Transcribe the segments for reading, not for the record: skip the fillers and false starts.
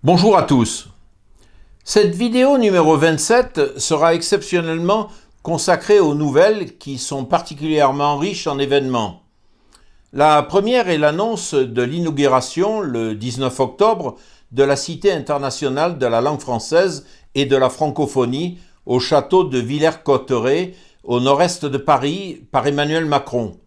Bonjour à tous. Cette vidéo numéro 27 sera exceptionnellement consacrée aux nouvelles qui sont particulièrement riches en événements. La première est l'annonce de l'inauguration, le 19 octobre, de la Cité internationale de la langue française et de la francophonie au château de Villers-Cotterêts, au nord-est de Paris, par Emmanuel Macron.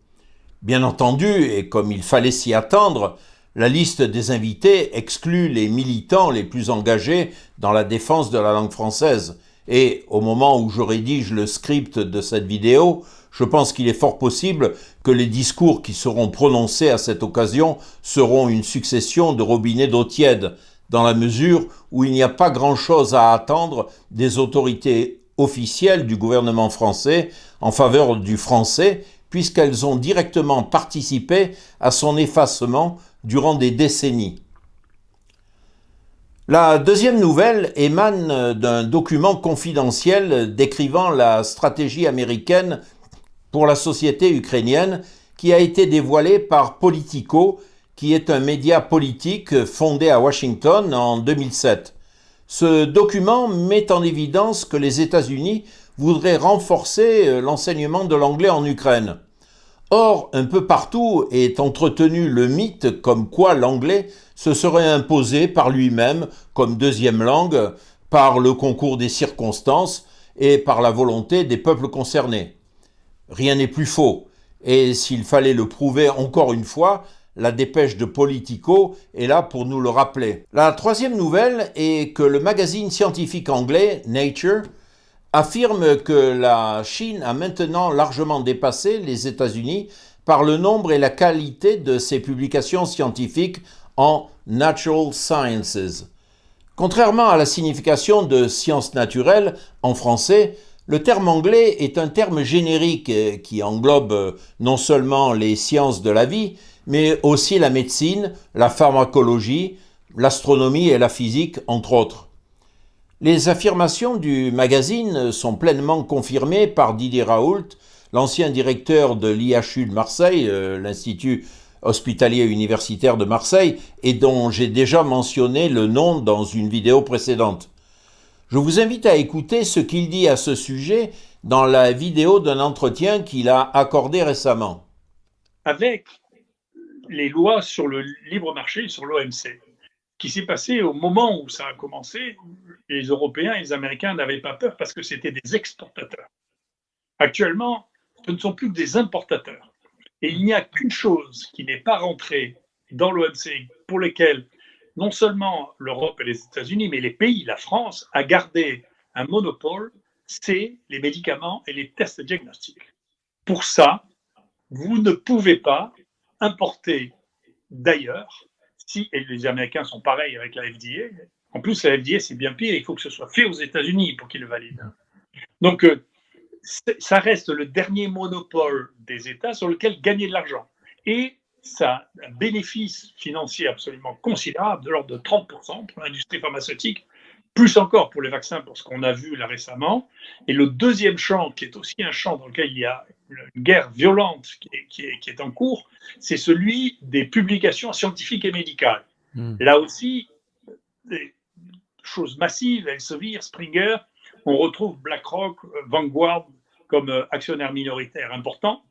Bien entendu, et comme il fallait s'y attendre, la liste des invités exclut les militants les plus engagés dans la défense de la langue française. Et au moment où je rédige le script de cette vidéo, je pense qu'il est fort possible que les discours qui seront prononcés à cette occasion seront une succession de robinets d'eau tiède, dans la mesure où il n'y a pas grand-chose à attendre des autorités officielles du gouvernement français en faveur du français, puisqu'elles ont directement participé à son effacement durant des décennies. La deuxième nouvelle émane d'un document confidentiel décrivant la stratégie américaine pour la société ukrainienne qui a été dévoilé par Politico, qui est un média politique fondé à Washington en 2007. Ce document met en évidence que les États-Unis voudraient renforcer l'enseignement de l'anglais en Ukraine. Or, un peu partout est entretenu le mythe comme quoi l'anglais se serait imposé par lui-même comme deuxième langue par le concours des circonstances et par la volonté des peuples concernés. Rien n'est plus faux, et s'il fallait le prouver encore une fois, la dépêche de Politico est là pour nous le rappeler. La troisième nouvelle est que le magazine scientifique anglais Nature affirme que la Chine a maintenant largement dépassé les États-Unis par le nombre et la qualité de ses publications scientifiques en Natural Sciences. Contrairement à la signification de sciences naturelles en français, le terme anglais est un terme générique qui englobe non seulement les sciences de la vie, mais aussi la médecine, la pharmacologie, l'astronomie et la physique, entre autres. Les affirmations du magazine sont pleinement confirmées par Didier Raoult, l'ancien directeur de l'IHU de Marseille, l'Institut hospitalier universitaire de Marseille, et dont j'ai déjà mentionné le nom dans une vidéo précédente. Je vous invite à écouter ce qu'il dit à ce sujet dans la vidéo d'un entretien qu'il a accordé récemment. Avec les lois sur le libre marché, sur l'OMC, qui s'est passé au moment où ça a commencé, les Européens et les Américains n'avaient pas peur parce que c'était des exportateurs. Actuellement, ce ne sont plus que des importateurs. Et il n'y a qu'une chose qui n'est pas rentrée dans l'OMC pour lesquelles non seulement l'Europe et les États-Unis, mais les pays, la France, a gardé un monopole, c'est les médicaments et les tests diagnostiques. Pour ça, vous ne pouvez pas importer d'ailleurs, si, et les Américains sont pareils avec la FDA, en plus la FDA c'est bien pire, il faut que ce soit fait aux États-Unis pour qu'ils le valident. Donc ça reste le dernier monopole des États sur lequel gagner de l'argent. Et ça a un bénéfice financier absolument considérable, de l'ordre de 30% pour l'industrie pharmaceutique, plus encore pour les vaccins, pour ce qu'on a vu là récemment. Et le deuxième champ, qui est aussi un champ dans lequel il y a une guerre violente qui est en cours, c'est celui des publications scientifiques et médicales. Là aussi, des choses massives, Elsevier, Springer, on retrouve BlackRock, Vanguard comme actionnaires minoritaires importants,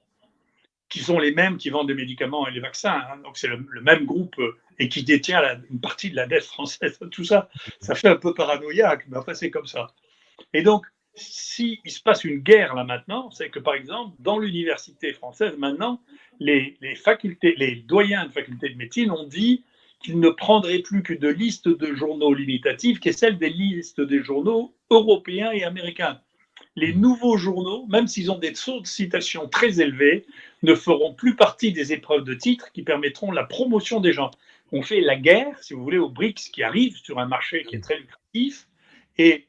qui sont les mêmes qui vendent des médicaments et les vaccins. Hein. Donc c'est le même groupe et qui détient une partie de la dette française. Tout ça, ça fait un peu paranoïaque, mais enfin c'est comme ça. Et donc, s'il se passe une guerre là maintenant, c'est que par exemple, dans l'université française maintenant, les doyens de facultés de médecine ont dit qu'ils ne prendraient plus qu'une liste de journaux limitative, qui est celle des listes des journaux européens et américains. Les nouveaux journaux, même s'ils ont des taux de citation très élevés, ne feront plus partie des épreuves de titre qui permettront la promotion des gens. On fait la guerre, si vous voulez, aux BRICS qui arrivent sur un marché qui est très lucratif, et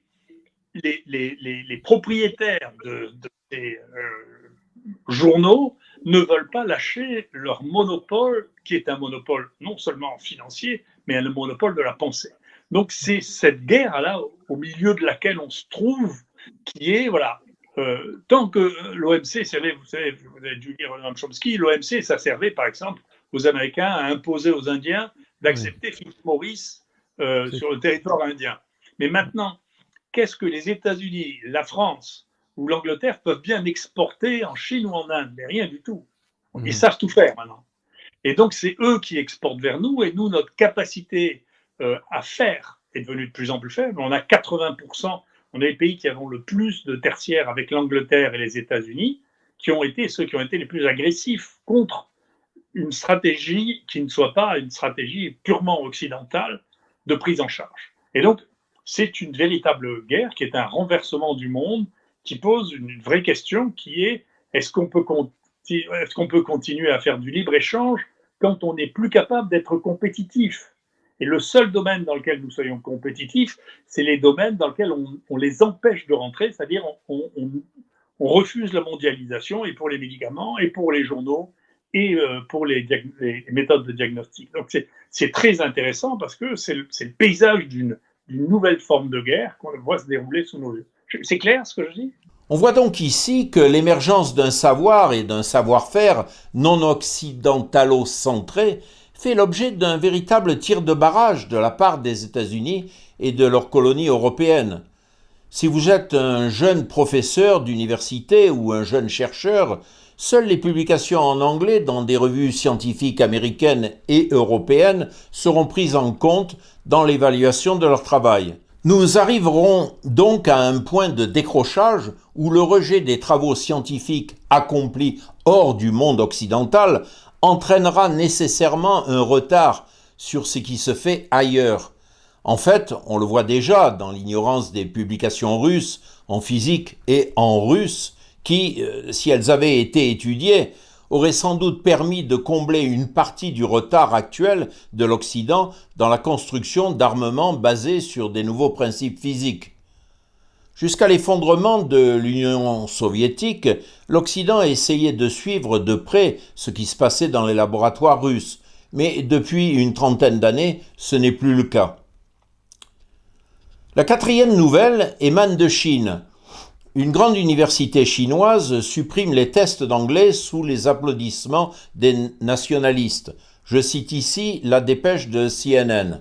les propriétaires de ces journaux ne veulent pas lâcher leur monopole, qui est un monopole non seulement financier, mais un monopole de la pensée. Donc c'est cette guerre-là, au milieu de laquelle on se trouve, qui est, voilà, tant que l'OMC servait, vous savez, vous avez dû lire Noam Chomsky, l'OMC, ça servait par exemple aux Américains à imposer aux Indiens d'accepter Philip Morris sur le territoire indien. Mais maintenant, qu'est-ce que les États-Unis, la France ou l'Angleterre peuvent bien exporter en Chine ou en Inde? Mais rien du tout. Ils savent tout faire maintenant. Et donc, c'est eux qui exportent vers nous, et nous, notre capacité à faire est devenue de plus en plus faible. On a 80%, on est les pays qui avons le plus de tertiaires avec l'Angleterre et les États-Unis, qui ont été ceux qui ont été les plus agressifs contre une stratégie qui ne soit pas une stratégie purement occidentale de prise en charge. Et donc, c'est une véritable guerre qui est un renversement du monde, qui pose une vraie question qui est est-ce qu'on peut continuer à faire du libre-échange quand on n'est plus capable d'être compétitif? Et le seul domaine dans lequel nous soyons compétitifs, c'est les domaines dans lesquels on les empêche de rentrer, c'est-à-dire on refuse la mondialisation, et pour les médicaments, et pour les journaux, et pour les méthodes de diagnostic. Donc c'est très intéressant parce que c'est le paysage d'une nouvelle forme de guerre qu'on voit se dérouler sous nos yeux. C'est clair ce que je dis? On voit donc ici que l'émergence d'un savoir et d'un savoir-faire non occidentalo-centré fait l'objet d'un véritable tir de barrage de la part des États-Unis et de leurs colonies européennes. Si vous êtes un jeune professeur d'université ou un jeune chercheur, seules les publications en anglais dans des revues scientifiques américaines et européennes seront prises en compte dans l'évaluation de leur travail. Nous arriverons donc à un point de décrochage où le rejet des travaux scientifiques accomplis hors du monde occidental entraînera nécessairement un retard sur ce qui se fait ailleurs. En fait, on le voit déjà dans l'ignorance des publications russes en physique et en russe qui, si elles avaient été étudiées, auraient sans doute permis de combler une partie du retard actuel de l'Occident dans la construction d'armements basés sur des nouveaux principes physiques. Jusqu'à l'effondrement de l'Union soviétique, l'Occident essayait de suivre de près ce qui se passait dans les laboratoires russes, mais depuis une trentaine d'années, ce n'est plus le cas. La quatrième nouvelle émane de Chine. Une grande université chinoise supprime les tests d'anglais sous les applaudissements des nationalistes. Je cite ici la dépêche de CNN.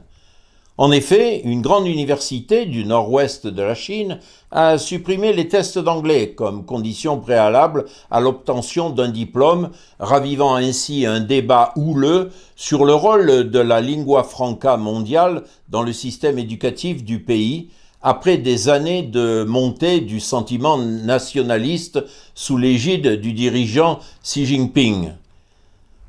En effet, une grande université du nord-ouest de la Chine a supprimé les tests d'anglais comme condition préalable à l'obtention d'un diplôme, ravivant ainsi un débat houleux sur le rôle de la lingua franca mondiale dans le système éducatif du pays, après des années de montée du sentiment nationaliste sous l'égide du dirigeant Xi Jinping.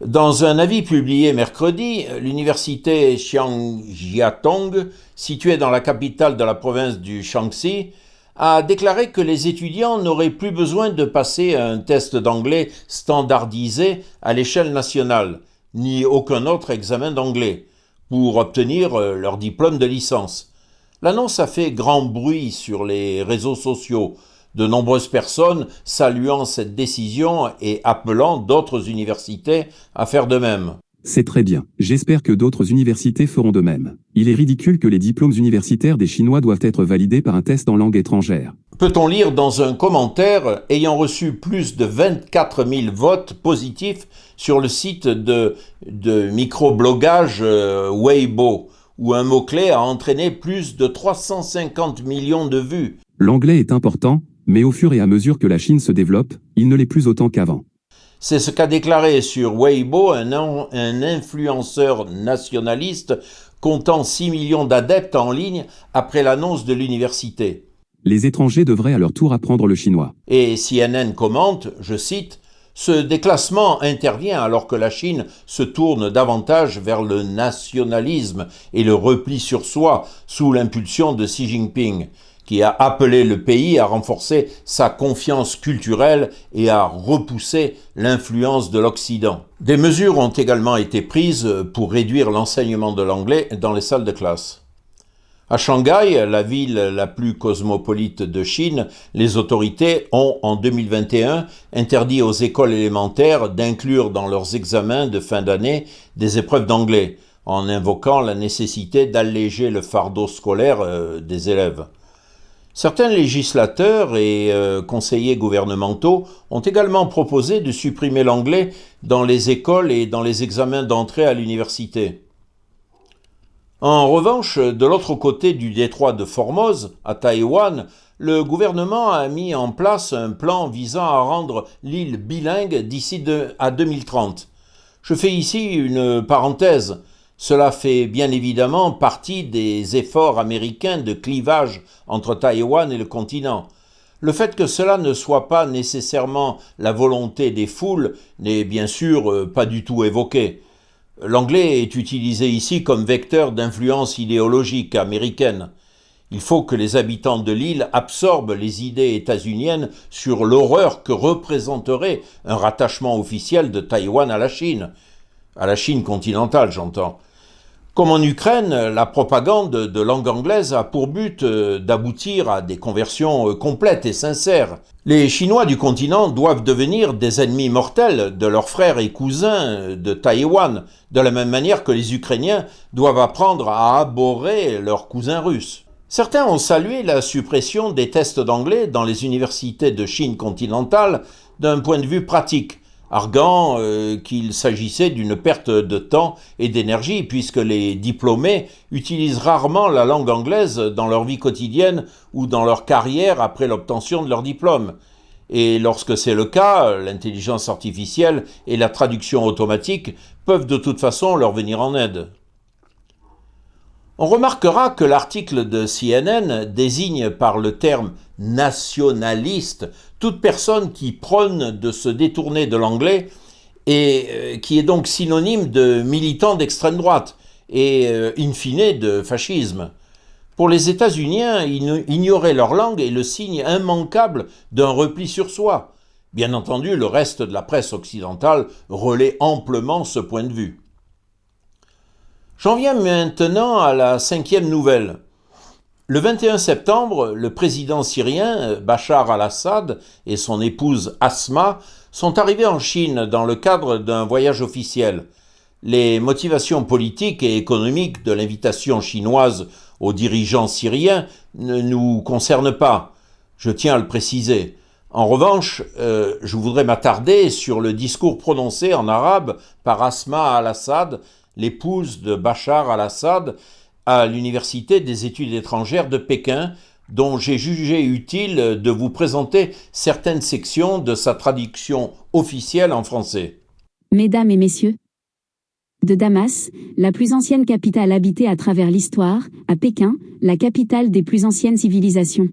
Dans un avis publié mercredi, l'université Xiangjiatong, située dans la capitale de la province du Shaanxi, a déclaré que les étudiants n'auraient plus besoin de passer un test d'anglais standardisé à l'échelle nationale, ni aucun autre examen d'anglais, pour obtenir leur diplôme de licence. L'annonce a fait grand bruit sur les réseaux sociaux, de nombreuses personnes saluant cette décision et appelant d'autres universités à faire de même. C'est très bien. J'espère que d'autres universités feront de même. Il est ridicule que les diplômes universitaires des Chinois doivent être validés par un test en langue étrangère. Peut-on lire dans un commentaire ayant reçu plus de 24 000 votes positifs sur le site de microblogage Weibo, où un mot-clé a entraîné plus de 350 millions de vues. L'anglais est important, mais au fur et à mesure que la Chine se développe, il ne l'est plus autant qu'avant. C'est ce qu'a déclaré sur Weibo un influenceur nationaliste comptant 6 millions d'adeptes en ligne après l'annonce de l'université. Les étrangers devraient à leur tour apprendre le chinois. Et CNN commente, je cite, « Ce déclassement intervient alors que la Chine se tourne davantage vers le nationalisme et le repli sur soi sous l'impulsion de Xi Jinping, qui a appelé le pays à renforcer sa confiance culturelle et à repousser l'influence de l'Occident. » Des mesures ont également été prises pour réduire l'enseignement de l'anglais dans les salles de classe. À Shanghai, la ville la plus cosmopolite de Chine, les autorités ont, en 2021, interdit aux écoles élémentaires d'inclure dans leurs examens de fin d'année des épreuves d'anglais, en invoquant la nécessité d'alléger le fardeau scolaire des élèves. Certains législateurs et conseillers gouvernementaux ont également proposé de supprimer l'anglais dans les écoles et dans les examens d'entrée à l'université. En revanche, de l'autre côté du détroit de Formose, à Taïwan, le gouvernement a mis en place un plan visant à rendre l'île bilingue d'ici à 2030. Je fais ici une parenthèse. Cela fait bien évidemment partie des efforts américains de clivage entre Taïwan et le continent. Le fait que cela ne soit pas nécessairement la volonté des foules n'est bien sûr pas du tout évoqué. L'anglais est utilisé ici comme vecteur d'influence idéologique américaine. Il faut que les habitants de l'île absorbent les idées états-uniennes sur l'horreur que représenterait un rattachement officiel de Taïwan à la Chine continentale j'entends. Comme en Ukraine, la propagande de langue anglaise a pour but d'aboutir à des conversions complètes et sincères. Les Chinois du continent doivent devenir des ennemis mortels de leurs frères et cousins de Taïwan, de la même manière que les Ukrainiens doivent apprendre à abhorrer leurs cousins russes. Certains ont salué la suppression des tests d'anglais dans les universités de Chine continentale d'un point de vue pratique, arguant qu'il s'agissait d'une perte de temps et d'énergie puisque les diplômés utilisent rarement la langue anglaise dans leur vie quotidienne ou dans leur carrière après l'obtention de leur diplôme. Et lorsque c'est le cas, l'intelligence artificielle et la traduction automatique peuvent de toute façon leur venir en aide. On remarquera que l'article de CNN désigne par le terme « nationaliste » toute personne qui prône de se détourner de l'anglais et qui est donc synonyme de militant d'extrême droite et in fine de fascisme. Pour les États-Unis, ignorer leur langue est le signe immanquable d'un repli sur soi. Bien entendu, le reste de la presse occidentale relaie amplement ce point de vue. J'en viens maintenant à la 5e nouvelle. Le 21 septembre, le président syrien Bachar al-Assad et son épouse Asma sont arrivés en Chine dans le cadre d'un voyage officiel. Les motivations politiques et économiques de l'invitation chinoise aux dirigeants syriens ne nous concernent pas, je tiens à le préciser. En revanche, je voudrais m'attarder sur le discours prononcé en arabe par Asma al-Assad, l'épouse de Bachar al-Assad, à l'Université des études étrangères de Pékin, dont j'ai jugé utile de vous présenter certaines sections de sa traduction officielle en français. Mesdames et messieurs, de Damas, la plus ancienne capitale habitée à travers l'histoire, à Pékin, la capitale des plus anciennes civilisations.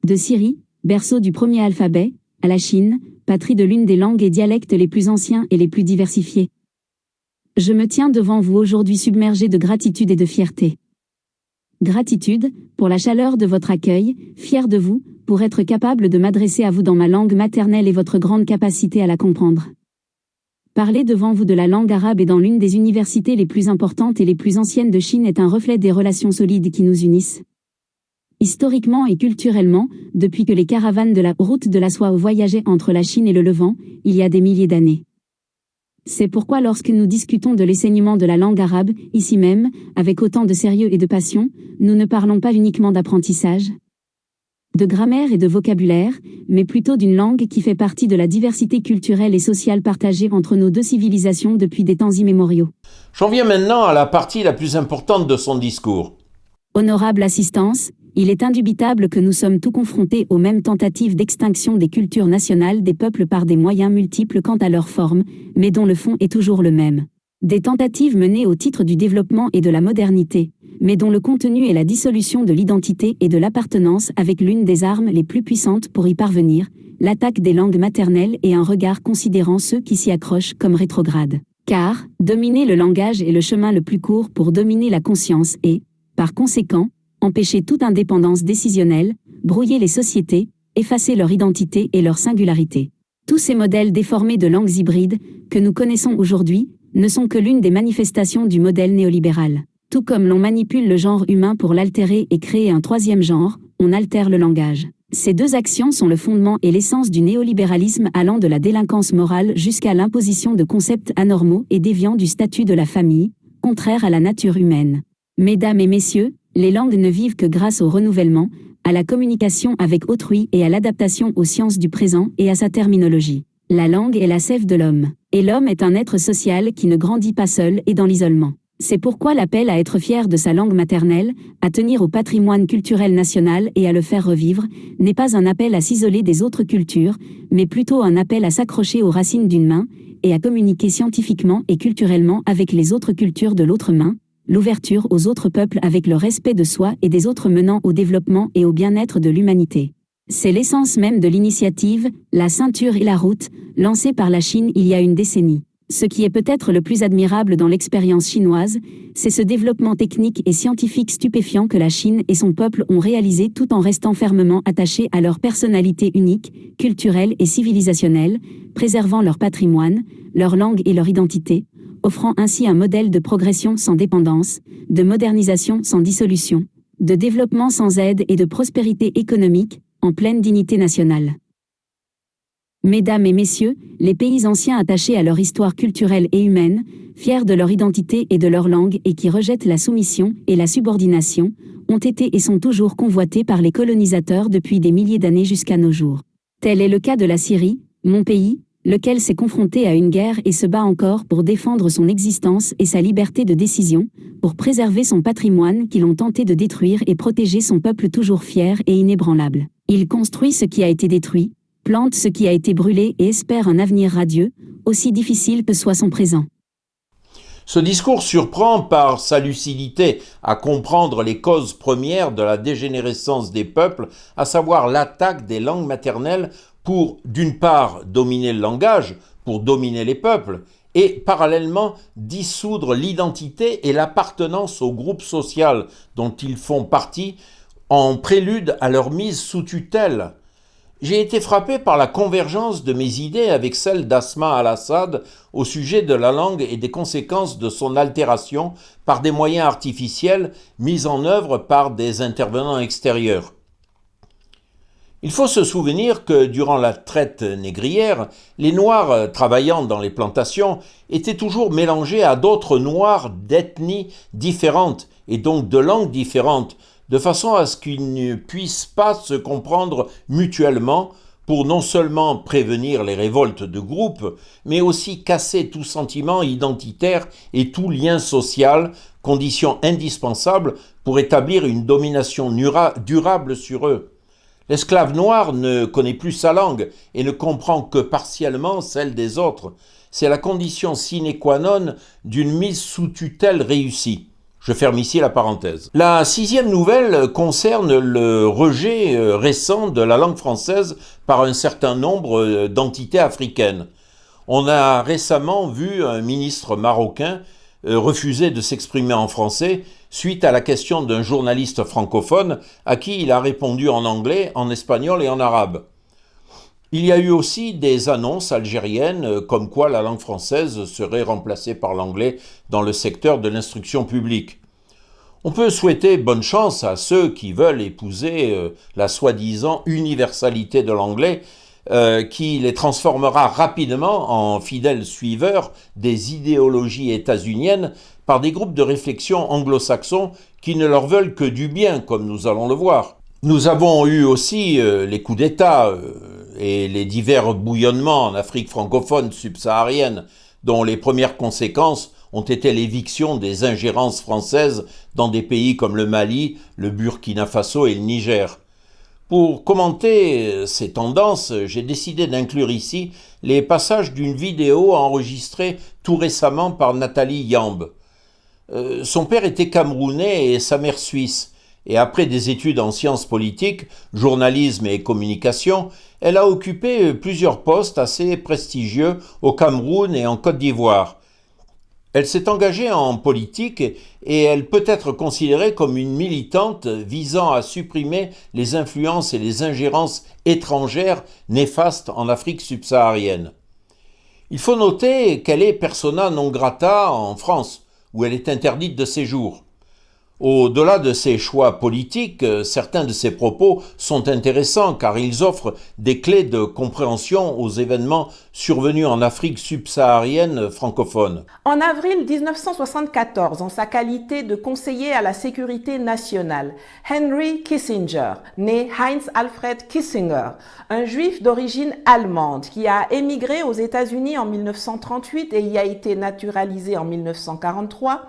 De Syrie, berceau du premier alphabet, à la Chine, patrie de l'une des langues et dialectes les plus anciens et les plus diversifiés. Je me tiens devant vous aujourd'hui submergé de gratitude et de fierté. Gratitude, pour la chaleur de votre accueil, fier de vous, pour être capable de m'adresser à vous dans ma langue maternelle et votre grande capacité à la comprendre. Parler devant vous de la langue arabe et dans l'une des universités les plus importantes et les plus anciennes de Chine est un reflet des relations solides qui nous unissent. Historiquement et culturellement, depuis que les caravanes de la route de la soie ont voyagé entre la Chine et le Levant, il y a des milliers d'années. C'est pourquoi lorsque nous discutons de l'enseignement de la langue arabe, ici même, avec autant de sérieux et de passion, nous ne parlons pas uniquement d'apprentissage, de grammaire et de vocabulaire, mais plutôt d'une langue qui fait partie de la diversité culturelle et sociale partagée entre nos deux civilisations depuis des temps immémoriaux. J'en viens maintenant à la partie la plus importante de son discours. Honorable assistance, il est indubitable que nous sommes tous confrontés aux mêmes tentatives d'extinction des cultures nationales des peuples par des moyens multiples quant à leur forme, mais dont le fond est toujours le même. Des tentatives menées au titre du développement et de la modernité, mais dont le contenu est la dissolution de l'identité et de l'appartenance avec l'une des armes les plus puissantes pour y parvenir, l'attaque des langues maternelles et un regard considérant ceux qui s'y accrochent comme rétrogrades. Car, dominer le langage est le chemin le plus court pour dominer la conscience et, par conséquent, empêcher toute indépendance décisionnelle, brouiller les sociétés, effacer leur identité et leur singularité. Tous ces modèles déformés de langues hybrides, que nous connaissons aujourd'hui, ne sont que l'une des manifestations du modèle néolibéral. Tout comme l'on manipule le genre humain pour l'altérer et créer un troisième genre, on altère le langage. Ces deux actions sont le fondement et l'essence du néolibéralisme allant de la délinquance morale jusqu'à l'imposition de concepts anormaux et déviants du statut de la famille, contraires à la nature humaine. Mesdames et messieurs, les langues ne vivent que grâce au renouvellement, à la communication avec autrui et à l'adaptation aux sciences du présent et à sa terminologie. La langue est la sève de l'homme. Et l'homme est un être social qui ne grandit pas seul et dans l'isolement. C'est pourquoi l'appel à être fier de sa langue maternelle, à tenir au patrimoine culturel national et à le faire revivre, n'est pas un appel à s'isoler des autres cultures, mais plutôt un appel à s'accrocher aux racines d'une main, et à communiquer scientifiquement et culturellement avec les autres cultures de l'autre main, l'ouverture aux autres peuples avec le respect de soi et des autres menant au développement et au bien-être de l'humanité. C'est l'essence même de l'initiative, la ceinture et la route, lancée par la Chine il y a une décennie. Ce qui est peut-être le plus admirable dans l'expérience chinoise, c'est ce développement technique et scientifique stupéfiant que la Chine et son peuple ont réalisé tout en restant fermement attachés à leur personnalité unique, culturelle et civilisationnelle, préservant leur patrimoine, leur langue et leur identité, offrant ainsi un modèle de progression sans dépendance, de modernisation sans dissolution, de développement sans aide et de prospérité économique, en pleine dignité nationale. Mesdames et messieurs, les pays anciens attachés à leur histoire culturelle et humaine, fiers de leur identité et de leur langue et qui rejettent la soumission et la subordination, ont été et sont toujours convoités par les colonisateurs depuis des milliers d'années jusqu'à nos jours. Tel est le cas de la Syrie, mon pays, lequel s'est confronté à une guerre et se bat encore pour défendre son existence et sa liberté de décision, pour préserver son patrimoine qu'ils ont tenté de détruire et protéger son peuple toujours fier et inébranlable. Il construit ce qui a été détruit, plante ce qui a été brûlé et espère un avenir radieux, aussi difficile que soit son présent. Ce discours surprend par sa lucidité à comprendre les causes premières de la dégénérescence des peuples, à savoir l'attaque des langues maternelles pour, d'une part, dominer le langage, pour dominer les peuples, et parallèlement dissoudre l'identité et l'appartenance au groupe social dont ils font partie, en prélude à leur mise sous tutelle. J'ai été frappé par la convergence de mes idées avec celle d'Asma Al-Assad au sujet de la langue et des conséquences de son altération par des moyens artificiels mis en œuvre par des intervenants extérieurs. Il faut se souvenir que durant la traite négrière, les Noirs travaillant dans les plantations étaient toujours mélangés à d'autres Noirs d'ethnies différentes et donc de langues différentes, de façon à ce qu'ils ne puissent pas se comprendre mutuellement pour non seulement prévenir les révoltes de groupe, mais aussi casser tout sentiment identitaire et tout lien social, condition indispensable pour établir une domination durable sur eux. L'esclave noir ne connaît plus sa langue et ne comprend que partiellement celle des autres. C'est la condition sine qua non d'une mise sous tutelle réussie. Je ferme ici la parenthèse. La 6e nouvelle concerne le rejet récent de la langue française par un certain nombre d'entités africaines. On a récemment vu un ministre marocain refuser de s'exprimer en français suite à la question d'un journaliste francophone à qui il a répondu en anglais, en espagnol et en arabe. Il y a eu aussi des annonces algériennes comme quoi la langue française serait remplacée par l'anglais dans le secteur de l'instruction publique. On peut souhaiter bonne chance à ceux qui veulent épouser la soi-disant universalité de l'anglais qui les transformera rapidement en fidèles suiveurs des idéologies états-uniennes par des groupes de réflexion anglo-saxons qui ne leur veulent que du bien, comme nous allons le voir. Nous avons eu aussi les coups d'État et les divers bouillonnements en Afrique francophone subsaharienne, dont les premières conséquences ont été l'éviction des ingérences françaises dans des pays comme le Mali, le Burkina Faso et le Niger. Pour commenter ces tendances, j'ai décidé d'inclure ici les passages d'une vidéo enregistrée tout récemment par Nathalie Yamb. Son père était camerounais et sa mère suisse. Et après des études en sciences politiques, journalisme et communication, elle a occupé plusieurs postes assez prestigieux au Cameroun et en Côte d'Ivoire. Elle s'est engagée en politique et elle peut être considérée comme une militante visant à supprimer les influences et les ingérences étrangères néfastes en Afrique subsaharienne. Il faut noter qu'elle est persona non grata en France, où elle est interdite de séjour. Au-delà de ses choix politiques, certains de ses propos sont intéressants car ils offrent des clés de compréhension aux événements survenus en Afrique subsaharienne francophone. En avril 1974, en sa qualité de conseiller à la sécurité nationale, Henry Kissinger, né Heinz Alfred Kissinger, un juif d'origine allemande qui a émigré aux États-Unis en 1938 et y a été naturalisé en 1943,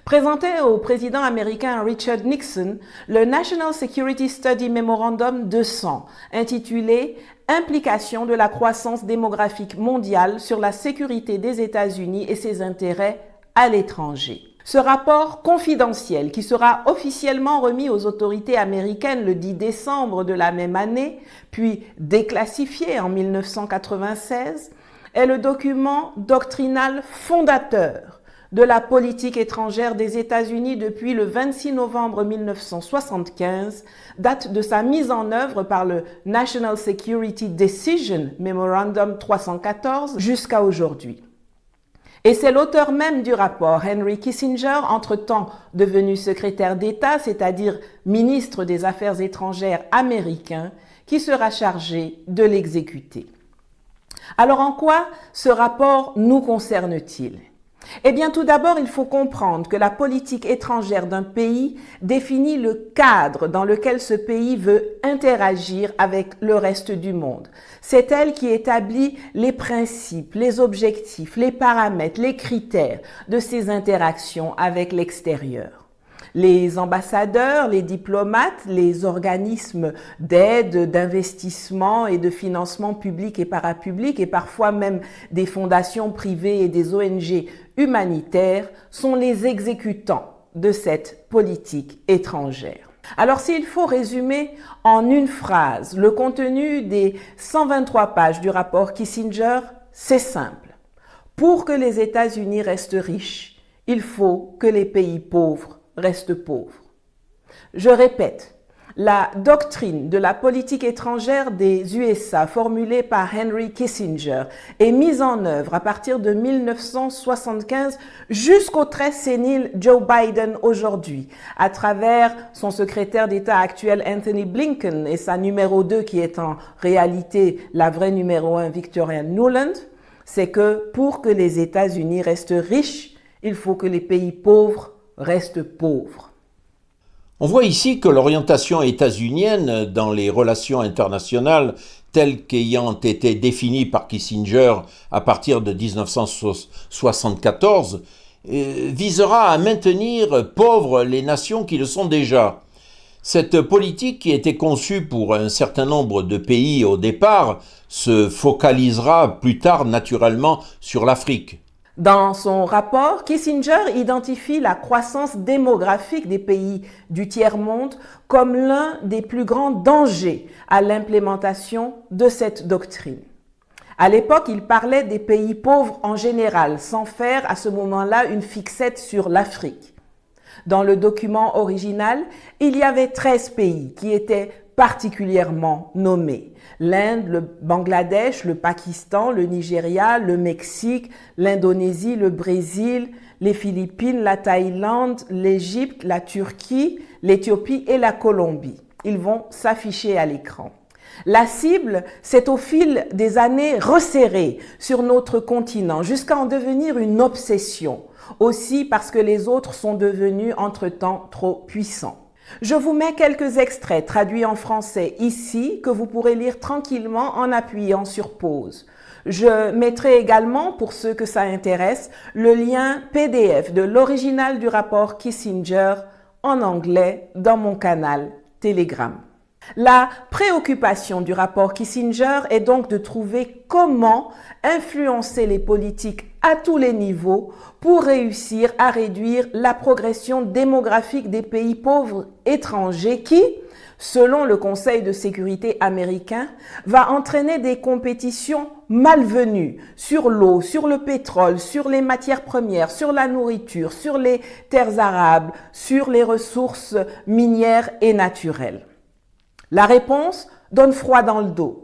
Présenté au président américain Richard Nixon, le National Security Study Memorandum 200, intitulé « Implication de la croissance démographique mondiale sur la sécurité des États-Unis et ses intérêts à l'étranger ». Ce rapport confidentiel, qui sera officiellement remis aux autorités américaines le 10 décembre de la même année, puis déclassifié en 1996, est le document doctrinal fondateur de la politique étrangère des États-Unis depuis le 26 novembre 1975, date de sa mise en œuvre par le National Security Decision Memorandum 314 jusqu'à aujourd'hui. Et c'est l'auteur même du rapport, Henry Kissinger, entre-temps devenu secrétaire d'État, c'est-à-dire ministre des Affaires étrangères américain, qui sera chargé de l'exécuter. Alors en quoi ce rapport nous concerne-t-il ? Eh bien, tout d'abord, il faut comprendre que la politique étrangère d'un pays définit le cadre dans lequel ce pays veut interagir avec le reste du monde. C'est elle qui établit les principes, les objectifs, les paramètres, les critères de ces interactions avec l'extérieur. Les ambassadeurs, les diplomates, les organismes d'aide, d'investissement et de financement public et parapublic et parfois même des fondations privées et des ONG humanitaires sont les exécutants de cette politique étrangère. Alors s'il faut résumer en une phrase le contenu des 123 pages du rapport Kissinger, c'est simple. Pour que les États-Unis restent riches, il faut que les pays pauvres restent pauvres. Je répète, la doctrine de la politique étrangère des USA formulée par Henry Kissinger est mise en œuvre à partir de 1975 jusqu'au très sénile Joe Biden aujourd'hui, à travers son secrétaire d'État actuel Anthony Blinken et sa numéro 2 qui est en réalité la vraie numéro 1 Victoria Nuland, c'est que pour que les États-Unis restent riches, il faut que les pays pauvres restent pauvres. On voit ici que l'orientation états-unienne dans les relations internationales telles qu'ayant été définies par Kissinger à partir de 1974 visera à maintenir pauvres les nations qui le sont déjà. Cette politique qui était conçue pour un certain nombre de pays au départ se focalisera plus tard naturellement sur l'Afrique. Dans son rapport, Kissinger identifie la croissance démographique des pays du tiers-monde comme l'un des plus grands dangers à l'implémentation de cette doctrine. À l'époque, il parlait des pays pauvres en général, sans faire à ce moment-là une fixette sur l'Afrique. Dans le document original, il y avait 13 pays qui étaient particulièrement nommés. L'Inde, le Bangladesh, le Pakistan, le Nigeria, le Mexique, l'Indonésie, le Brésil, les Philippines, la Thaïlande, l'Égypte, la Turquie, l'Éthiopie et la Colombie. Ils vont s'afficher à l'écran. La cible s'est au fil des années resserrée sur notre continent jusqu'à en devenir une obsession, aussi parce que les autres sont devenus entre-temps trop puissants. Je vous mets quelques extraits traduits en français ici que vous pourrez lire tranquillement en appuyant sur pause. Je mettrai également, pour ceux que ça intéresse, le lien PDF de l'original du rapport Kissinger en anglais dans mon canal Telegram. La préoccupation du rapport Kissinger est donc de trouver comment influencer les politiques à tous les niveaux pour réussir à réduire la progression démographique des pays pauvres étrangers qui, selon le Conseil de sécurité américain, va entraîner des compétitions malvenues sur l'eau, sur le pétrole, sur les matières premières, sur la nourriture, sur les terres arables, sur les ressources minières et naturelles. La réponse donne froid dans le dos.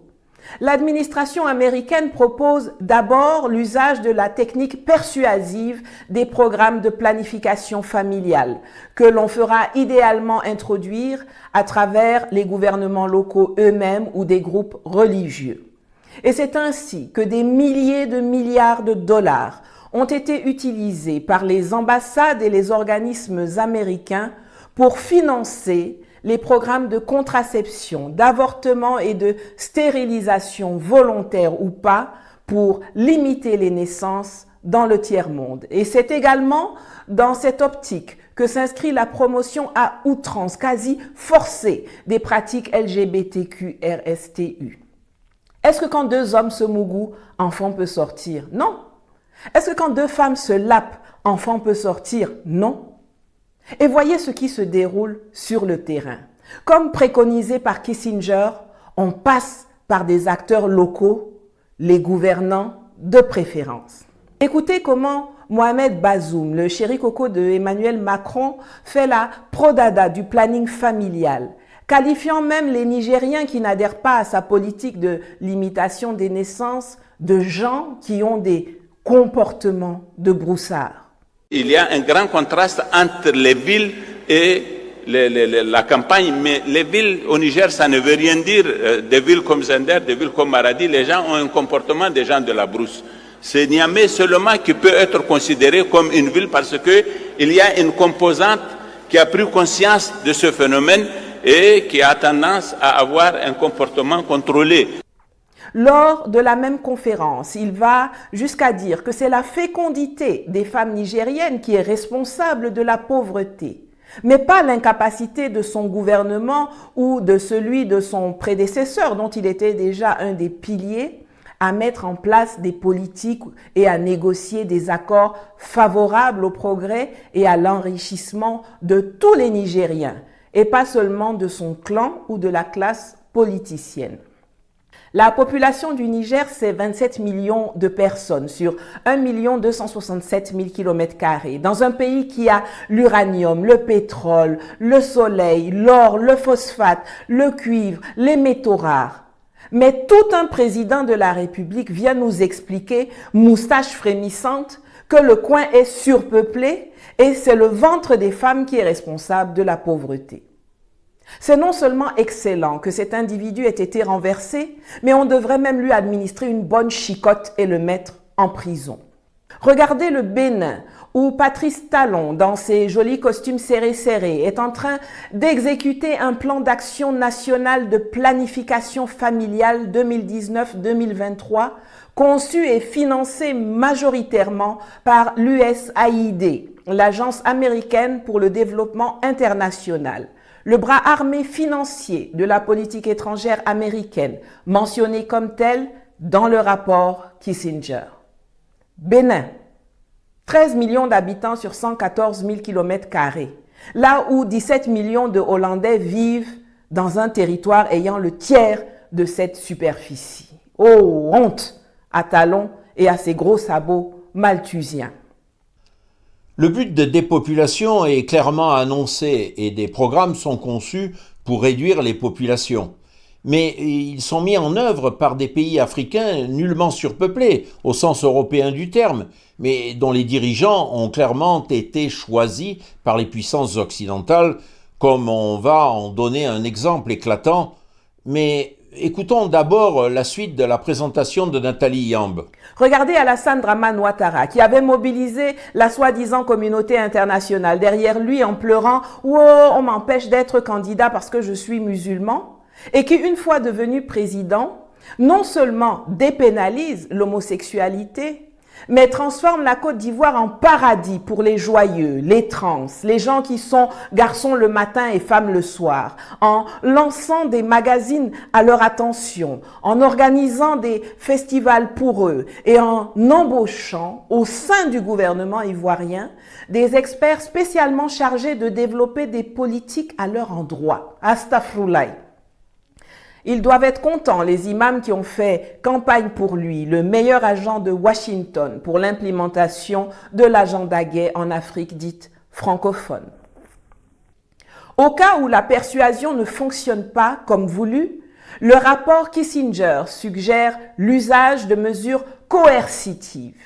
L'administration américaine propose d'abord l'usage de la technique persuasive des programmes de planification familiale que l'on fera idéalement introduire à travers les gouvernements locaux eux-mêmes ou des groupes religieux. Et c'est ainsi que des milliers de milliards de dollars ont été utilisés par les ambassades et les organismes américains pour financer les programmes de contraception, d'avortement et de stérilisation volontaire ou pas pour limiter les naissances dans le tiers-monde. Et c'est également dans cette optique que s'inscrit la promotion à outrance, quasi forcée, des pratiques LGBTQ-RSTU. Est-ce que quand deux hommes se mougouent, enfant peut sortir? Non. Est-ce que quand deux femmes se lapent, enfant peut sortir? Non. Et voyez ce qui se déroule sur le terrain. Comme préconisé par Kissinger, on passe par des acteurs locaux, les gouvernants de préférence. Écoutez comment Mohamed Bazoum, le chéri coco de Emmanuel Macron, fait la prodada du planning familial, qualifiant même les Nigériens qui n'adhèrent pas à sa politique de limitation des naissances de gens qui ont des comportements de broussard. Il y a un grand contraste entre les villes et la campagne, mais les villes au Niger, ça ne veut rien dire. Des villes comme Zender, des villes comme Maradi, les gens ont un comportement des gens de la brousse. C'est Niamey seulement qui peut être considéré comme une ville parce qu'il y a une composante qui a pris conscience de ce phénomène et qui a tendance à avoir un comportement contrôlé. Lors de la même conférence, il va jusqu'à dire que c'est la fécondité des femmes nigériennes qui est responsable de la pauvreté, mais pas l'incapacité de son gouvernement ou de celui de son prédécesseur, dont il était déjà un des piliers, à mettre en place des politiques et à négocier des accords favorables au progrès et à l'enrichissement de tous les Nigériens, et pas seulement de son clan ou de la classe politicienne. La population du Niger, c'est 27 millions de personnes sur 1 267 000 km², dans un pays qui a l'uranium, le pétrole, le soleil, l'or, le phosphate, le cuivre, les métaux rares. Mais tout un président de la République vient nous expliquer, moustache frémissante, que le coin est surpeuplé et c'est le ventre des femmes qui est responsable de la pauvreté. C'est non seulement excellent que cet individu ait été renversé, mais on devrait même lui administrer une bonne chicotte et le mettre en prison. Regardez le Bénin, où Patrice Talon, dans ses jolis costumes serrés, est en train d'exécuter un plan d'action national de planification familiale 2019-2023, conçu et financé majoritairement par l'USAID, l'Agence américaine pour le développement international, le bras armé financier de la politique étrangère américaine, mentionné comme tel dans le rapport Kissinger. Bénin, 13 millions d'habitants sur 114 000 km², là où 17 millions de Hollandais vivent dans un territoire ayant le tiers de cette superficie. Oh, honte à Talon et à ses gros sabots malthusiens. Le but de dépopulation est clairement annoncé et des programmes sont conçus pour réduire les populations. Mais ils sont mis en œuvre par des pays africains nullement surpeuplés, au sens européen du terme, mais dont les dirigeants ont clairement été choisis par les puissances occidentales, comme on va en donner un exemple éclatant. Mais écoutons d'abord la suite de la présentation de Nathalie Yamb. Regardez Alassane Dramane Ouattara, qui avait mobilisé la soi-disant communauté internationale derrière lui en pleurant « Oh, on m'empêche d'être candidat parce que je suis musulman », et qui, une fois devenu président, non seulement dépénalise l'homosexualité, mais transforme la Côte d'Ivoire en paradis pour les joyeux, les trans, les gens qui sont garçons le matin et femmes le soir, en lançant des magazines à leur attention, en organisant des festivals pour eux et en embauchant au sein du gouvernement ivoirien des experts spécialement chargés de développer des politiques à leur endroit. Astaghfirullah. Ils doivent être contents, les imams qui ont fait campagne pour lui, le meilleur agent de Washington pour l'implémentation de l'agenda gay en Afrique dite francophone. Au cas où la persuasion ne fonctionne pas comme voulu, le rapport Kissinger suggère l'usage de mesures coercitives.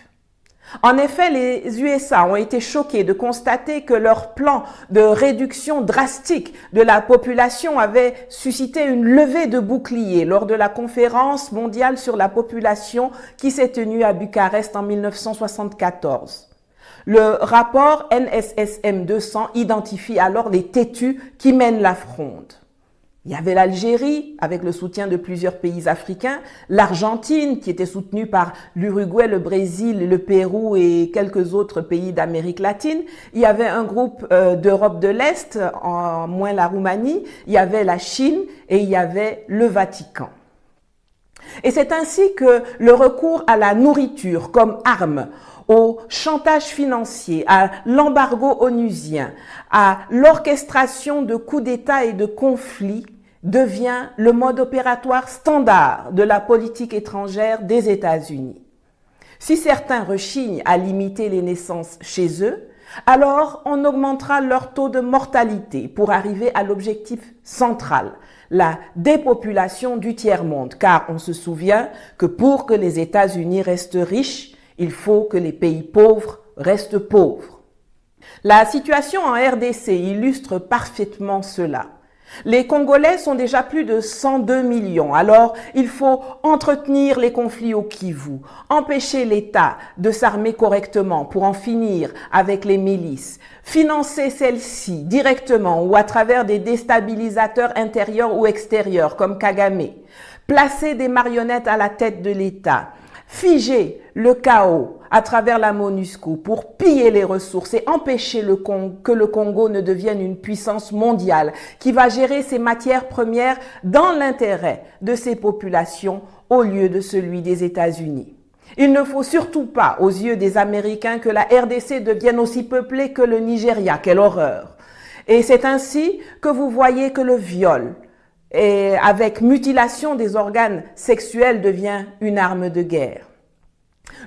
En effet, les USA ont été choqués de constater que leur plan de réduction drastique de la population avait suscité une levée de boucliers lors de la conférence mondiale sur la population qui s'est tenue à Bucarest en 1974. Le rapport NSSM 200 identifie alors les têtus qui mènent la fronde. Il y avait l'Algérie, avec le soutien de plusieurs pays africains, l'Argentine, qui était soutenue par l'Uruguay, le Brésil, le Pérou et quelques autres pays d'Amérique latine. Il y avait un groupe d'Europe de l'Est, en moins la Roumanie. Il y avait la Chine et il y avait le Vatican. Et c'est ainsi que le recours à la nourriture comme arme, au chantage financier, à l'embargo onusien, à l'orchestration de coups d'État et de conflits devient le mode opératoire standard de la politique étrangère des États-Unis. Si certains rechignent à limiter les naissances chez eux, alors on augmentera leur taux de mortalité pour arriver à l'objectif central, la dépopulation du tiers-monde, car on se souvient que pour que les États-Unis restent riches, il faut que les pays pauvres restent pauvres. La situation en RDC illustre parfaitement cela. Les Congolais sont déjà plus de 102 millions, alors il faut entretenir les conflits au Kivu, empêcher l'État de s'armer correctement pour en finir avec les milices, financer celles-ci directement ou à travers des déstabilisateurs intérieurs ou extérieurs comme Kagame, placer des marionnettes à la tête de l'État, figer le chaos à travers la MONUSCO pour piller les ressources et empêcher que le Congo ne devienne une puissance mondiale qui va gérer ses matières premières dans l'intérêt de ses populations au lieu de celui des États-Unis. Il ne faut surtout pas, aux yeux des Américains, que la RDC devienne aussi peuplée que le Nigeria. Quelle horreur! Et c'est ainsi que vous voyez que le viol, et avec mutilation des organes sexuels, devient une arme de guerre.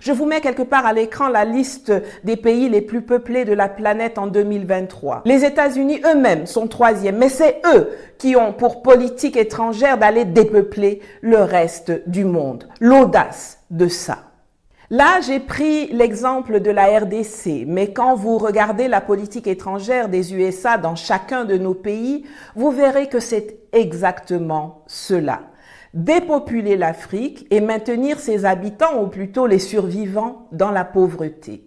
Je vous mets quelque part à l'écran la liste des pays les plus peuplés de la planète en 2023. Les États-Unis eux-mêmes sont troisièmes, mais c'est eux qui ont pour politique étrangère d'aller dépeupler le reste du monde. L'audace de ça. Là, j'ai pris l'exemple de la RDC, mais quand vous regardez la politique étrangère des USA dans chacun de nos pays, vous verrez que c'est exactement cela. Dépopuler l'Afrique et maintenir ses habitants, ou plutôt les survivants, dans la pauvreté.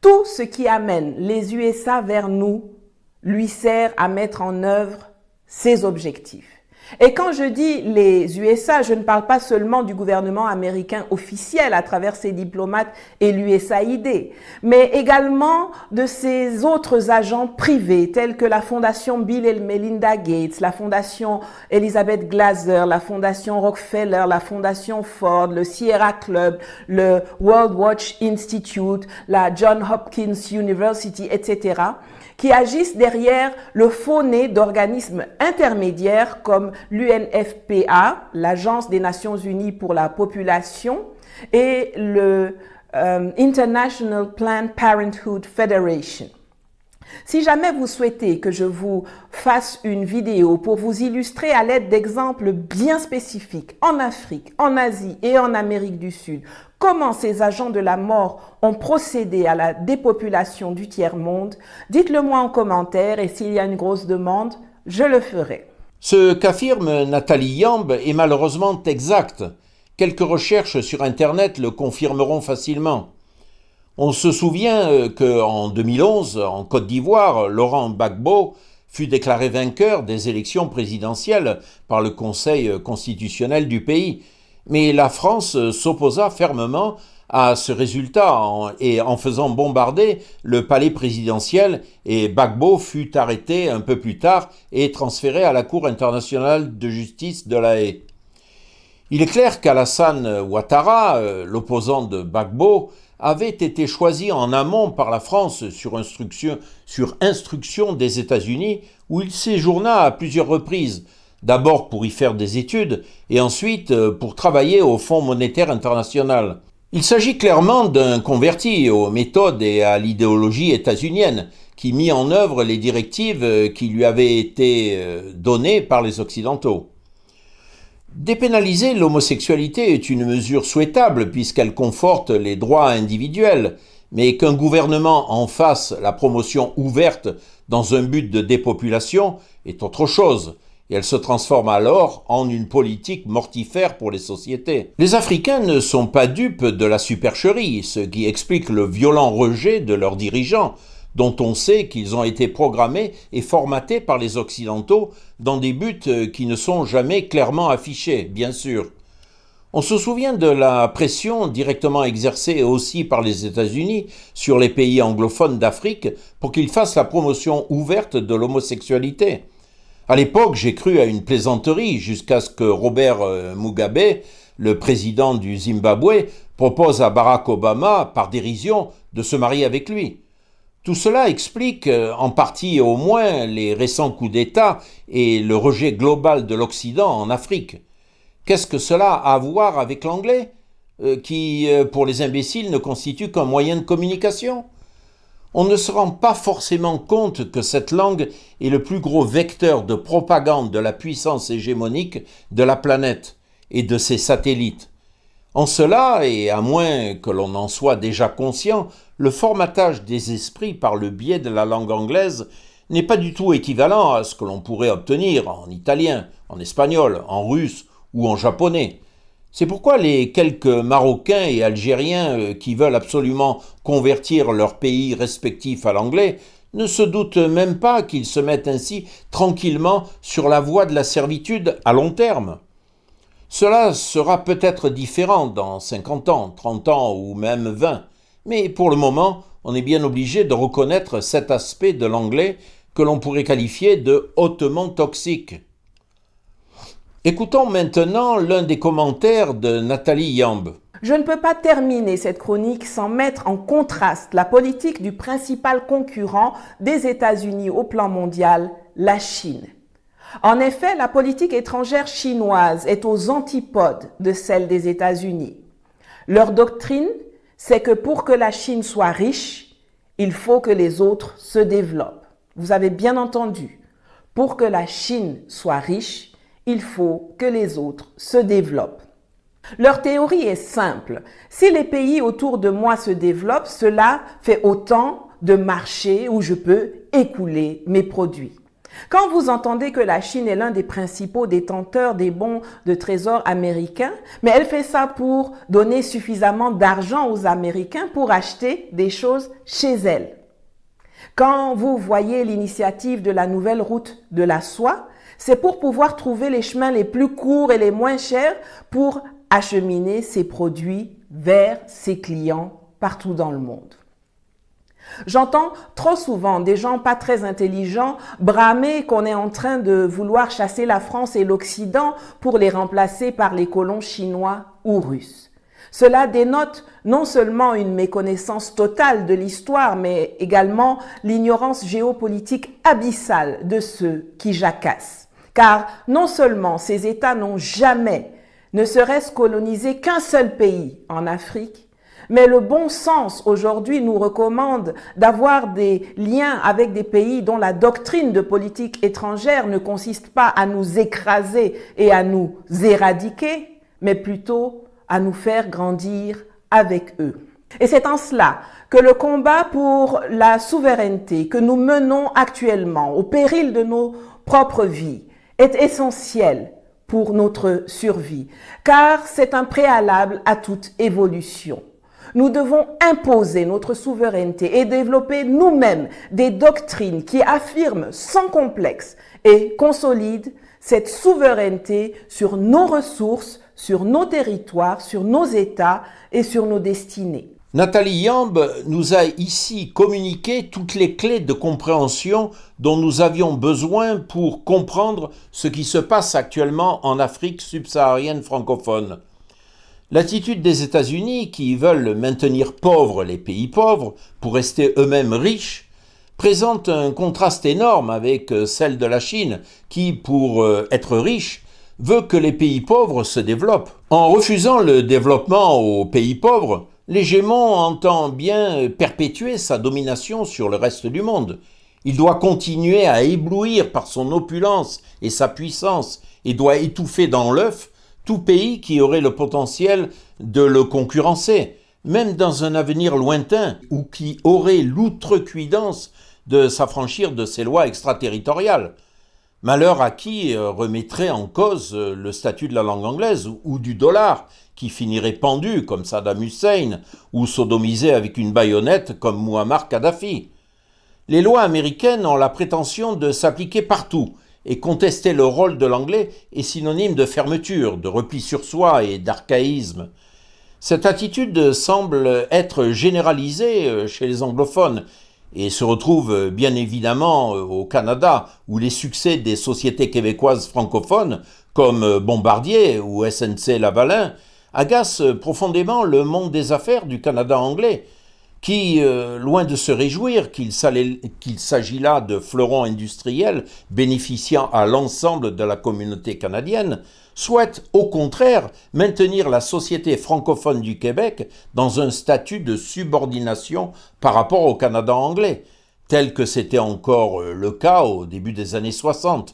Tout ce qui amène les USA vers nous lui sert à mettre en œuvre ses objectifs. Et quand je dis les USA, je ne parle pas seulement du gouvernement américain officiel à travers ses diplomates et l'USAID, mais également de ses autres agents privés tels que la Fondation Bill et Melinda Gates, la Fondation Elizabeth Glaser, la Fondation Rockefeller, la Fondation Ford, le Sierra Club, le World Watch Institute, la Johns Hopkins University, etc., qui agissent derrière le faux nez d'organismes intermédiaires comme l'UNFPA, l'Agence des Nations Unies pour la Population, et le International Planned Parenthood Federation. Si jamais vous souhaitez que je vous fasse une vidéo pour vous illustrer à l'aide d'exemples bien spécifiques en Afrique, en Asie et en Amérique du Sud, comment ces agents de la mort ont procédé à la dépopulation du tiers-monde, dites-le moi en commentaire et s'il y a une grosse demande, je le ferai. Ce qu'affirme Nathalie Yamb est malheureusement exact. Quelques recherches sur Internet le confirmeront facilement. On se souvient qu'en 2011, en Côte d'Ivoire, Laurent Gbagbo fut déclaré vainqueur des élections présidentielles par le Conseil constitutionnel du pays. Mais la France s'opposa fermement à ce résultat en faisant bombarder le palais présidentiel, et Gbagbo fut arrêté un peu plus tard et transféré à la Cour internationale de justice de La Haye. Il est clair qu'Alassane Ouattara, l'opposant de Gbagbo, avait été choisi en amont par la France sur instruction des États-Unis, où il séjourna à plusieurs reprises, d'abord pour y faire des études et ensuite pour travailler au Fonds monétaire international. Il s'agit clairement d'un converti aux méthodes et à l'idéologie états-unienne qui mit en œuvre les directives qui lui avaient été données par les Occidentaux. Dépénaliser l'homosexualité est une mesure souhaitable puisqu'elle conforte les droits individuels, mais qu'un gouvernement en fasse la promotion ouverte dans un but de dépopulation est autre chose, et elle se transforme alors en une politique mortifère pour les sociétés. Les Africains ne sont pas dupes de la supercherie, ce qui explique le violent rejet de leurs dirigeants dont on sait qu'ils ont été programmés et formatés par les Occidentaux dans des buts qui ne sont jamais clairement affichés, bien sûr. On se souvient de la pression directement exercée aussi par les États-Unis sur les pays anglophones d'Afrique pour qu'ils fassent la promotion ouverte de l'homosexualité. À l'époque, j'ai cru à une plaisanterie jusqu'à ce que Robert Mugabe, le président du Zimbabwe, propose à Barack Obama, par dérision, de se marier avec lui. Tout cela explique en partie au moins les récents coups d'État et le rejet global de l'Occident en Afrique. Qu'est-ce que cela a à voir avec l'anglais, qui, pour les imbéciles, ne constitue qu'un moyen de communication ? On ne se rend pas forcément compte que cette langue est le plus gros vecteur de propagande de la puissance hégémonique de la planète et de ses satellites. En cela, et à moins que l'on en soit déjà conscient, le formatage des esprits par le biais de la langue anglaise n'est pas du tout équivalent à ce que l'on pourrait obtenir en italien, en espagnol, en russe ou en japonais. C'est pourquoi les quelques Marocains et Algériens qui veulent absolument convertir leur pays respectif à l'anglais ne se doutent même pas qu'ils se mettent ainsi tranquillement sur la voie de la servitude à long terme. Cela sera peut-être différent dans 50 ans, 30 ans ou même 20, mais pour le moment, on est bien obligé de reconnaître cet aspect de l'anglais que l'on pourrait qualifier de hautement toxique. Écoutons maintenant l'un des commentaires de Nathalie Yamb. Je ne peux pas terminer cette chronique sans mettre en contraste la politique du principal concurrent des États-Unis au plan mondial, la Chine. En effet, la politique étrangère chinoise est aux antipodes de celle des États-Unis. Leur doctrine, c'est que pour que la Chine soit riche, il faut que les autres se développent. Vous avez bien entendu. Pour que la Chine soit riche, il faut que les autres se développent. Leur théorie est simple. Si les pays autour de moi se développent, cela fait autant de marchés où je peux écouler mes produits. Quand vous entendez que la Chine est l'un des principaux détenteurs des bons de trésor américains, mais elle fait ça pour donner suffisamment d'argent aux Américains pour acheter des choses chez elle. Quand vous voyez l'initiative de la nouvelle route de la soie, c'est pour pouvoir trouver les chemins les plus courts et les moins chers pour acheminer ses produits vers ses clients partout dans le monde. J'entends trop souvent des gens pas très intelligents bramer qu'on est en train de vouloir chasser la France et l'Occident pour les remplacer par les colons chinois ou russes. Cela dénote non seulement une méconnaissance totale de l'histoire, mais également l'ignorance géopolitique abyssale de ceux qui jacassent. Car non seulement ces États n'ont jamais, ne serait-ce colonisé qu'un seul pays en Afrique, mais le bon sens aujourd'hui nous recommande d'avoir des liens avec des pays dont la doctrine de politique étrangère ne consiste pas à nous écraser et à nous éradiquer, mais plutôt à nous faire grandir avec eux. Et c'est en cela que le combat pour la souveraineté que nous menons actuellement au péril de nos propres vies est essentiel pour notre survie, car c'est un préalable à toute évolution. Nous devons imposer notre souveraineté et développer nous-mêmes des doctrines qui affirment sans complexe et consolident cette souveraineté sur nos ressources, sur nos territoires, sur nos États et sur nos destinées. Nathalie Yamb nous a ici communiqué toutes les clés de compréhension dont nous avions besoin pour comprendre ce qui se passe actuellement en Afrique subsaharienne francophone. L'attitude des États-Unis, qui veulent maintenir pauvres les pays pauvres pour rester eux-mêmes riches, présente un contraste énorme avec celle de la Chine, qui, pour être riche, veut que les pays pauvres se développent. En refusant le développement aux pays pauvres, l'hégémon entend bien perpétuer sa domination sur le reste du monde. Il doit continuer à éblouir par son opulence et sa puissance et doit étouffer dans l'œuf tout pays qui aurait le potentiel de le concurrencer, même dans un avenir lointain, ou qui aurait l'outrecuidance de s'affranchir de ses lois extraterritoriales. Malheur à qui remettrait en cause le statut de la langue anglaise ou du dollar, qui finirait pendu comme Saddam Hussein ou sodomisé avec une baïonnette comme Muammar Kadhafi. Les lois américaines ont la prétention de s'appliquer partout, et contester le rôle de l'anglais est synonyme de fermeture, de repli sur soi et d'archaïsme. Cette attitude semble être généralisée chez les anglophones et se retrouve bien évidemment au Canada, où les succès des sociétés québécoises francophones, comme Bombardier ou SNC-Lavalin, agacent profondément le monde des affaires du Canada anglais, qui, loin de se réjouir qu'il s'agit là de fleurons industriels bénéficiant à l'ensemble de la communauté canadienne, souhaite au contraire maintenir la société francophone du Québec dans un statut de subordination par rapport au Canada anglais, tel que c'était encore le cas au début des années 60.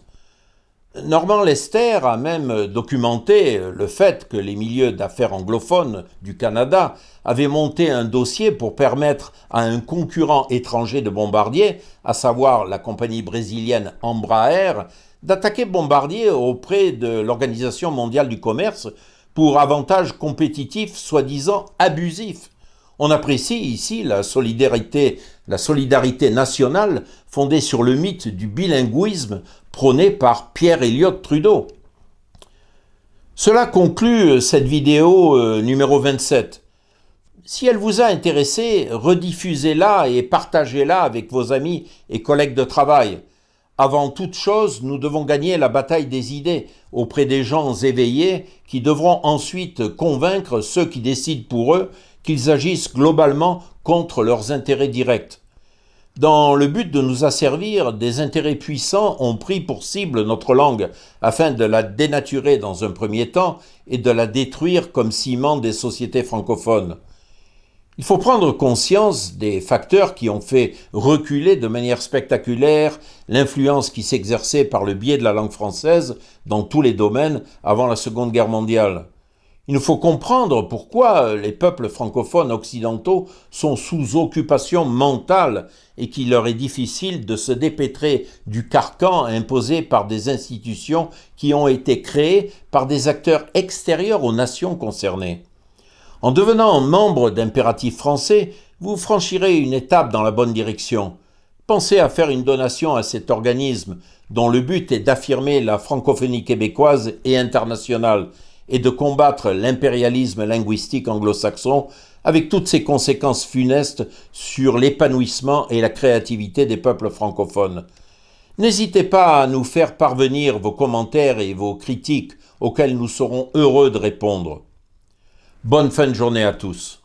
Normand Lester a même documenté le fait que les milieux d'affaires anglophones du Canada avaient monté un dossier pour permettre à un concurrent étranger de Bombardier, à savoir la compagnie brésilienne Embraer, d'attaquer Bombardier auprès de l'Organisation mondiale du commerce pour avantages compétitifs soi-disant abusifs. On apprécie ici la solidarité nationale fondée sur le mythe du bilinguisme prôné par Pierre Elliott Trudeau. Cela conclut cette vidéo numéro 27. Si elle vous a intéressé, rediffusez-la et partagez-la avec vos amis et collègues de travail. Avant toute chose, nous devons gagner la bataille des idées auprès des gens éveillés qui devront ensuite convaincre ceux qui décident pour eux qu'ils agissent globalement contre leurs intérêts directs. Dans le but de nous asservir, des intérêts puissants ont pris pour cible notre langue afin de la dénaturer dans un premier temps et de la détruire comme ciment des sociétés francophones. Il faut prendre conscience des facteurs qui ont fait reculer de manière spectaculaire l'influence qui s'exerçait par le biais de la langue française dans tous les domaines avant la Seconde Guerre mondiale. Il nous faut comprendre pourquoi les peuples francophones occidentaux sont sous occupation mentale et qu'il leur est difficile de se dépêtrer du carcan imposé par des institutions qui ont été créées par des acteurs extérieurs aux nations concernées. En devenant membre d'Impératif Français, vous franchirez une étape dans la bonne direction. Pensez à faire une donation à cet organisme dont le but est d'affirmer la francophonie québécoise et internationale et de combattre l'impérialisme linguistique anglo-saxon avec toutes ses conséquences funestes sur l'épanouissement et la créativité des peuples francophones. N'hésitez pas à nous faire parvenir vos commentaires et vos critiques auxquels nous serons heureux de répondre. Bonne fin de journée à tous.